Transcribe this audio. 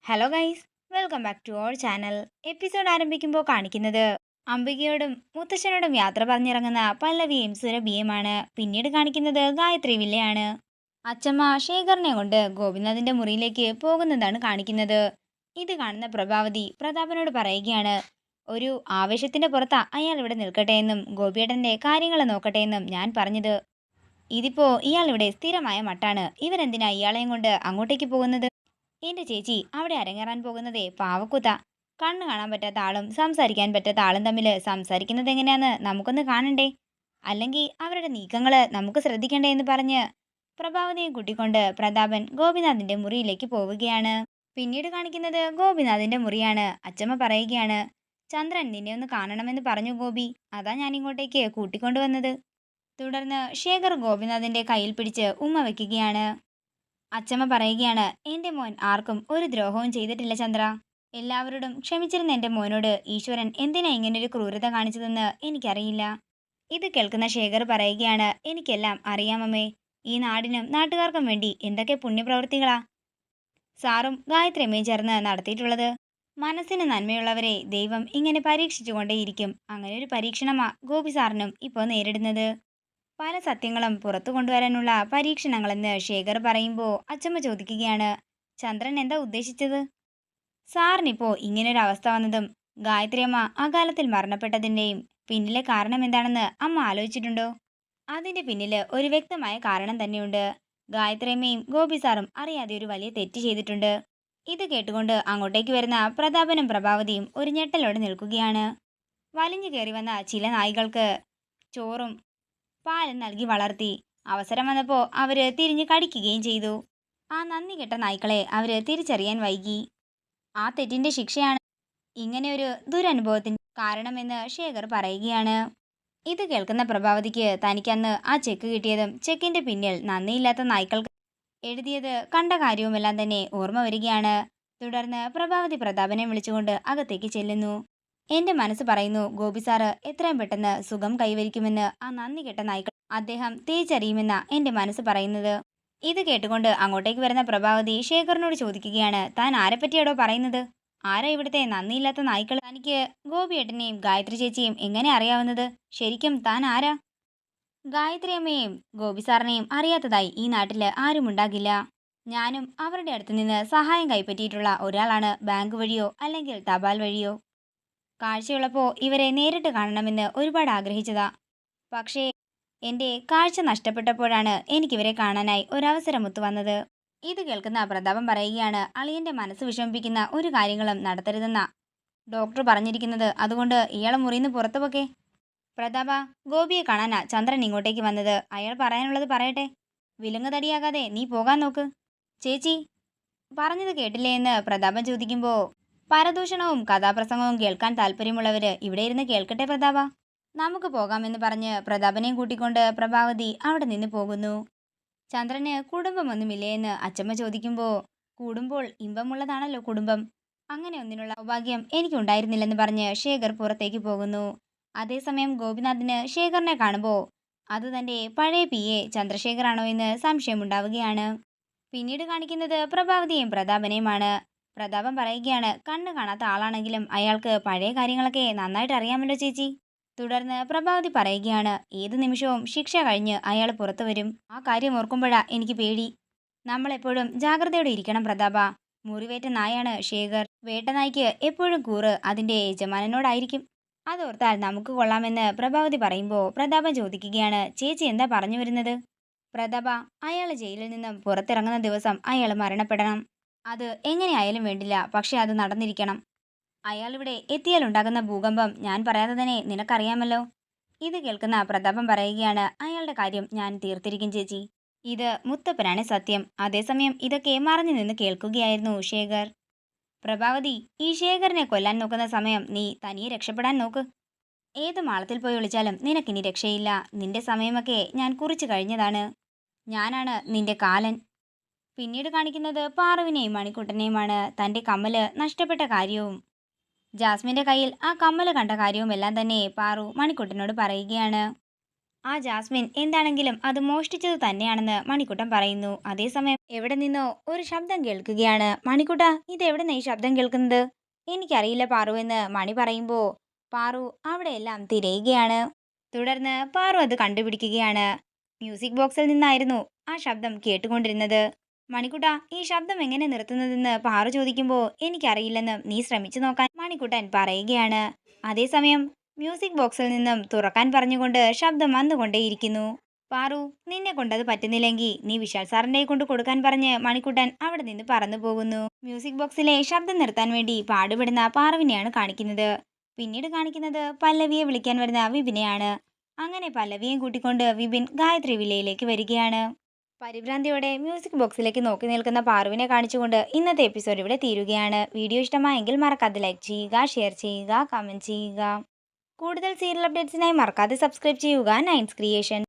Hello guys, welcome back to our channel. Episode ആരംഭിക്കുമ്പോൾ കാണിക്കുന്നത് അംബികയോടും മുത്തശ്ശനോടും യാത്ര പറഞ്ഞിറങ്ങുന്ന പല്ലവിയും സുരഭിയുമാണ്. പിന്നീട് കാണിക്കുന്നത് ഗായത്രി വില്ലയാണ്. അച്ചമ്മ ശേഖറിനെ കൊണ്ട് ഗോപിനാഥിന്റെ മുറിയിലേക്ക് പോകുന്നതാണ് കാണിക്കുന്നത്. ഇത് കാണുന്ന പ്രഭാവതി പ്രതാപനോട് പറയുകയാണ്, ഒരു ആവേശത്തിന്റെ പുറത്താ അയാൾ ഇവിടെ നിൽക്കട്ടെ എന്നും ഗോപിയേട്ടന്റെ കാര്യങ്ങൾ നോക്കട്ടെ എന്നും ഞാൻ പറഞ്ഞത്. ഇതിപ്പോ ഇയാൾ ഇവിടെ സ്ഥിരമായ മട്ടാണ്. ഇവരെന്തിനാ ഇയാളെയും കൊണ്ട് അങ്ങോട്ടേക്ക് പോകുന്നത്? എന്റെ ചേച്ചി അവിടെ അരങ്ങേറാൻ പോകുന്നതേ പാവക്കുത്ത. കണ്ണ് കാണാൻ പറ്റാത്ത ആളും സംസാരിക്കാൻ പറ്റാത്ത ആളും തമ്മിൽ സംസാരിക്കുന്നത് എങ്ങനെയാന്ന് നമുക്കൊന്ന് കാണണ്ടേ? അല്ലെങ്കിൽ അവരുടെ നീക്കങ്ങള് നമുക്ക് ശ്രദ്ധിക്കണ്ടേ എന്ന് പറഞ്ഞ് പ്രഭാവതിയെ കൂട്ടിക്കൊണ്ട് പ്രതാപൻ ഗോപിനാഥിന്റെ മുറിയിലേക്ക് പോവുകയാണ്. പിന്നീട് കാണിക്കുന്നത് ഗോപിനാഥിന്റെ മുറിയാണ്. അച്ചമ്മ പറയുകയാണ്, ചന്ദ്രൻ നിന്നെ ഒന്ന് കാണണമെന്ന് പറഞ്ഞു ഗോപി, അതാ ഞാൻ ഇങ്ങോട്ടേക്ക് കൂട്ടിക്കൊണ്ടുവന്നത്. തുടർന്ന് ശേഖർ ഗോപിനാഥിന്റെ കയ്യിൽ പിടിച്ച് ഉമ്മ വെക്കുകയാണ്. അച്ചമ്മ പറയുകയാണ്, എന്റെ മോൻ ആർക്കും ഒരു ദ്രോഹവും ചെയ്തിട്ടില്ല ചന്ദ്ര. എല്ലാവരോടും ക്ഷമിച്ചിരുന്ന എന്റെ മോനോട് ഈശ്വരൻ എന്തിനാ ഇങ്ങനൊരു ക്രൂരത കാണിച്ചതെന്ന് എനിക്കറിയില്ല. ഇത് കേൾക്കുന്ന ശേഖർ പറയുകയാണ്, എനിക്കെല്ലാം അറിയാമമ്മേ. ഈ നാടിനും നാട്ടുകാർക്കും വേണ്ടി എന്തൊക്കെ പുണ്യപ്രവൃത്തികളാ സാറും ഗായത്രിയമ്മയും ചേർന്ന് നടത്തിയിട്ടുള്ളത്. മനസ്സിന് നന്മയുള്ളവരെ ദൈവം ഇങ്ങനെ പരീക്ഷിച്ചുകൊണ്ടേയിരിക്കും. അങ്ങനെ ഒരു പരീക്ഷണമാ ഗോപി സാറിനും ഇപ്പോൾ നേരിടുന്നത്. പല സത്യങ്ങളും പുറത്തു കൊണ്ടുവരാനുള്ള പരീക്ഷണങ്ങളെന്ന് ശേഖർ പറയുമ്പോൾ അച്ചമ്മ ചോദിക്കുകയാണ്, ചന്ദ്രൻ എന്താ ഉദ്ദേശിച്ചത്? സാറിനിപ്പോ ഇങ്ങനൊരു അവസ്ഥ വന്നതും ഗായത്രിയമ്മ അകാലത്തിൽ മരണപ്പെട്ടതിൻ്റെയും പിന്നിലെ കാരണം എന്താണെന്ന് അമ്മ ആലോചിച്ചിട്ടുണ്ടോ? അതിന്റെ പിന്നില് ഒരു വ്യക്തമായ കാരണം തന്നെയുണ്ട്. ഗായത്രിയമ്മയും ഗോപി സാറും അറിയാതെ ഒരു വലിയ തെറ്റ് ചെയ്തിട്ടുണ്ട്. ഇത് കേട്ടുകൊണ്ട് അങ്ങോട്ടേക്ക് വരുന്ന പ്രതാപനും പ്രഭാവതിയും ഒരു ഞെട്ടലോടെ നിൽക്കുകയാണ്. വലിഞ്ഞു കയറി വന്ന ചില നായ്കൾക്ക് ചോറും പാലും നൽകി വളർത്തി. അവസരം വന്നപ്പോൾ അവര് തിരിഞ്ഞു കടിക്കുകയും ചെയ്തു. ആ നന്ദി കെട്ട നായ്ക്കളെ അവര് തിരിച്ചറിയാൻ വൈകി. ആ തെറ്റിന്റെ ശിക്ഷയാണ് ഇങ്ങനെ ഒരു ദുരനുഭവത്തിന് കാരണമെന്ന് ശേഖർ പറയുകയാണ്. ഇത് കേൾക്കുന്ന പ്രഭാവതിക്ക് തനിക്കന്ന് ആ ചെക്ക് കിട്ടിയതും ചെക്കിന്റെ പിന്നിൽ നന്ദിയില്ലാത്ത നായ്ക്കൾക്ക് എഴുതിയത് കണ്ട കാര്യവുമെല്ലാം തന്നെ ഓർമ്മ വരികയാണ്. തുടർന്ന് പ്രഭാവതി പ്രതാപനെ വിളിച്ചുകൊണ്ട് അകത്തേക്ക് ചെല്ലുന്നു. എന്റെ മനസ്സ് പറയുന്നു, ഗോപി സാറ് എത്രയും പെട്ടെന്ന് സുഖം കൈവരിക്കുമെന്ന്. ആ നന്ദി കെട്ട നായ്ക്കൾ അദ്ദേഹം തിരിച്ചറിയുമെന്ന എന്റെ മനസ്സ് പറയുന്നത്. ഇത് കേട്ടുകൊണ്ട് അങ്ങോട്ടേക്ക് വരുന്ന പ്രഭാവതി ശേഖറിനോട് ചോദിക്കുകയാണ്, താൻ ആരെപ്പറ്റിയാടോ പറയുന്നത്? ആരാ ഇവിടുത്തെ നന്ദിയില്ലാത്ത നായ്ക്കൾ? തനിക്ക് ഗോപിയേട്ടനെയും ഗായത്രി ചേച്ചിയും എങ്ങനെ അറിയാവുന്നത്? ശരിക്കും താൻ ആരാ? ഗായത്രി അമ്മയെയും ഗോപി സാറിനെയും അറിയാത്തതായി ഈ നാട്ടില് ആരുമുണ്ടാകില്ല. ഞാനും അവരുടെ അടുത്ത് നിന്ന് സഹായം കൈപ്പറ്റിയിട്ടുള്ള ഒരാളാണ്. ബാങ്ക് വഴിയോ അല്ലെങ്കിൽ തപാൽ വഴിയോ. കാഴ്ചയുള്ളപ്പോൾ ഇവരെ നേരിട്ട് കാണണമെന്ന് ഒരുപാട് ആഗ്രഹിച്ചതാ. പക്ഷേ എൻ്റെ കാഴ്ച നഷ്ടപ്പെട്ടപ്പോഴാണ് എനിക്കിവരെ കാണാനായി ഒരവസരം ഒത്തുവന്നത്. ഇത് കേൾക്കുന്ന പ്രതാപം പറയുകയാണ്, അളിയന്റെ മനസ്സ് വിഷമിപ്പിക്കുന്ന ഒരു കാര്യങ്ങളും നടത്തരുതെന്നാ ഡോക്ടർ പറഞ്ഞിരിക്കുന്നത്. അതുകൊണ്ട് ഇയാളെ മുറിന്ന് പുറത്തു പോക്കെ. പ്രതാപ, ഗോപിയെ കാണാനാ ചന്ദ്രൻ ഇങ്ങോട്ടേക്ക് വന്നത്. അയാൾ പറയാനുള്ളത് പറയട്ടെ. വിലങ്ങ് തടിയാകാതെ നീ പോകാൻ നോക്ക്. ചേച്ചി പറഞ്ഞത് കേട്ടില്ലേ എന്ന് പ്രതാപൻ ചോദിക്കുമ്പോൾ, പരദൂഷണവും കഥാപ്രസംഗവും കേൾക്കാൻ താല്പര്യമുള്ളവര് ഇവിടെ ഇരുന്ന് കേൾക്കട്ടെ പ്രതാപ. നമുക്ക് പോകാമെന്ന് പറഞ്ഞ് പ്രതാപനെയും കൂട്ടിക്കൊണ്ട് പ്രഭാവതി അവിടെ നിന്ന് പോകുന്നു. ചന്ദ്രന് കുടുംബമൊന്നുമില്ലേ എന്ന് അച്ചമ്മ ചോദിക്കുമ്പോൾ, കൂടുമ്പോൾ ഇമ്പമുള്ളതാണല്ലോ കുടുംബം. അങ്ങനെ ഒന്നിനുള്ള സൗഭാഗ്യം എനിക്കുണ്ടായിരുന്നില്ലെന്ന് പറഞ്ഞ് ശേഖർ പുറത്തേക്ക് പോകുന്നു. അതേസമയം ഗോപിനാഥിന് ശേഖറിനെ കാണുമ്പോൾ അത് തന്റെ പഴയ PA ചന്ദ്രശേഖറാണോ എന്ന് സംശയമുണ്ടാവുകയാണ്. പിന്നീട് കാണിക്കുന്നത് പ്രഭാവതിയെയും പ്രതാപനെയുമാണ്. പ്രതാപൻ പറയുകയാണ്, കണ്ണ് കാണാത്ത ആളാണെങ്കിലും അയാൾക്ക് പഴയ കാര്യങ്ങളൊക്കെ നന്നായിട്ട് അറിയാമല്ലോ ചേച്ചി. തുടർന്ന് പ്രഭാവതി പറയുകയാണ്, ഏത് നിമിഷവും ശിക്ഷ കഴിഞ്ഞ് അയാൾ പുറത്തു വരും. ആ കാര്യം ഓർക്കുമ്പോഴാ എനിക്ക് പേടി. നമ്മളെപ്പോഴും ജാഗ്രതയോടെ ഇരിക്കണം പ്രതാപ. മുറിവേറ്റ നായാണ് ശേഖർ. വേട്ടനായ്ക്ക് എപ്പോഴും കൂറ് അതിന്റെ യജമാനനോടായിരിക്കും. അതോർത്താൽ നമുക്ക് കൊള്ളാമെന്ന് പ്രഭാവതി പറയുമ്പോൾ പ്രതാപൻ ചോദിക്കുകയാണ്, ചേച്ചി എന്താ പറഞ്ഞു വരുന്നത്? പ്രതാപ, അയാൾ ജയിലിൽ നിന്നും പുറത്തിറങ്ങുന്ന ദിവസം അയാൾ മരണപ്പെടണം. അത് എങ്ങനെയായാലും വേണ്ടില്ല, പക്ഷെ അത് നടന്നിരിക്കണം. അയാൾ ഇവിടെ എത്തിയാൽ ഉണ്ടാകുന്ന ഭൂകമ്പം ഞാൻ പറയാതെ തന്നെ നിനക്കറിയാമല്ലോ. ഇത് കേൾക്കുന്ന പ്രതാപം പറയുകയാണ്, അയാളുടെ കാര്യം ഞാൻ തീർത്തിരിക്കും ചേച്ചി. ഇത് മുത്തപ്പനാണ് സത്യം. അതേസമയം ഇതൊക്കെ മറഞ്ഞു നിന്ന് കേൾക്കുകയായിരുന്നു ശേഖർ. പ്രഭാവതി, ഈ ശേഖറിനെ കൊല്ലാൻ നോക്കുന്ന സമയം നീ തനിയെ രക്ഷപ്പെടാൻ നോക്ക്. ഏത് മാളത്തിൽ പോയി വിളിച്ചാലും നിനക്കിനി രക്ഷയില്ല. നിന്റെ സമയമൊക്കെ ഞാൻ കുറിച്ചു കഴിഞ്ഞതാണ്. ഞാനാണ് നിന്റെ കാലൻ. പിന്നീട് കാണിക്കുന്നത് പാറുവിനെയും മണിക്കുട്ടനെയുമാണ്. തന്റെ കമ്മല് നഷ്ടപ്പെട്ട കാര്യവും ജാസ്മിന്റെ കയ്യിൽ ആ കമ്മല് കണ്ട കാര്യവും എല്ലാം തന്നെ പാറു മണിക്കുട്ടനോട് പറയുകയാണ്. ആ ജാസ്മിൻ എന്താണെങ്കിലും അത് മോഷ്ടിച്ചത് തന്നെയാണെന്ന് മണിക്കുട്ടൻ പറയുന്നു. അതേസമയം എവിടെ നിന്നോ ഒരു ശബ്ദം കേൾക്കുകയാണ്. മണിക്കുട്ട, ഇതെവിടുന്നാ ഈ ശബ്ദം കേൾക്കുന്നത്? എനിക്കറിയില്ല പാറു എന്ന് മണി പറയുമ്പോൾ പാറു അവിടെയെല്ലാം തിരയുകയാണ്. തുടർന്ന് പാറു അത് കണ്ടുപിടിക്കുകയാണ്. മ്യൂസിക് ബോക്സിൽ നിന്നായിരുന്നു ആ ശബ്ദം കേട്ടുകൊണ്ടിരുന്നത്. മണിക്കുട്ട, ഈ ശബ്ദം എങ്ങനെ നിർത്തുന്നതെന്ന് പാറു ചോദിക്കുമ്പോൾ എനിക്കറിയില്ലെന്ന് നീ ശ്രമിച്ചു നോക്കാൻ മണിക്കുട്ടൻ പറയുകയാണ്. അതേസമയം മ്യൂസിക് ബോക്സിൽ നിന്നും തുറക്കാൻ പറഞ്ഞുകൊണ്ട് ശബ്ദം വന്നുകൊണ്ടേയിരിക്കുന്നു. പാറു, നിന്നെ കൊണ്ടത് പറ്റുന്നില്ലെങ്കിൽ നീ വിശാൽ സാറിനെ കൊണ്ട് കൊടുക്കാൻ പറഞ്ഞ് മണിക്കുട്ടൻ അവിടെ നിന്ന് പറന്നു പോകുന്നു. മ്യൂസിക് ബോക്സിലെ ശബ്ദം നിർത്താൻ വേണ്ടി പാടുപെടുന്ന പാറുവിനെയാണ് കാണിക്കുന്നത്. പിന്നീട് കാണിക്കുന്നത് പല്ലവിയെ വിളിക്കാൻ വരുന്ന വിപിനെയാണ്. അങ്ങനെ പല്ലവിയെയും കൂട്ടിക്കൊണ്ട് വിപിൻ ഗായത്രി വില്ലയിലേക്ക് വരികയാണ്. പരിഭ്രാന്തിയോടെ മ്യൂസിക് ബോക്സിലേക്ക് നോക്കി നിൽക്കുന്ന പാറുവിനെ കാണിച്ചുകൊണ്ട് ഇന്നത്തെ എപ്പിസോഡ് ഇവിടെ തീരുകയാണ്. വീഡിയോ ഇഷ്ടമായെങ്കിൽ മറക്കാതെ ലൈക്ക് ചെയ്യുക, ഷെയർ ചെയ്യുക, കമൻറ്റ് ചെയ്യുക. കൂടുതൽ സീരിയൽ അപ്ഡേറ്റ്സിനായി മറക്കാതെ സബ്സ്ക്രൈബ് ചെയ്യുക നയൻസ് ക്രിയേഷൻ.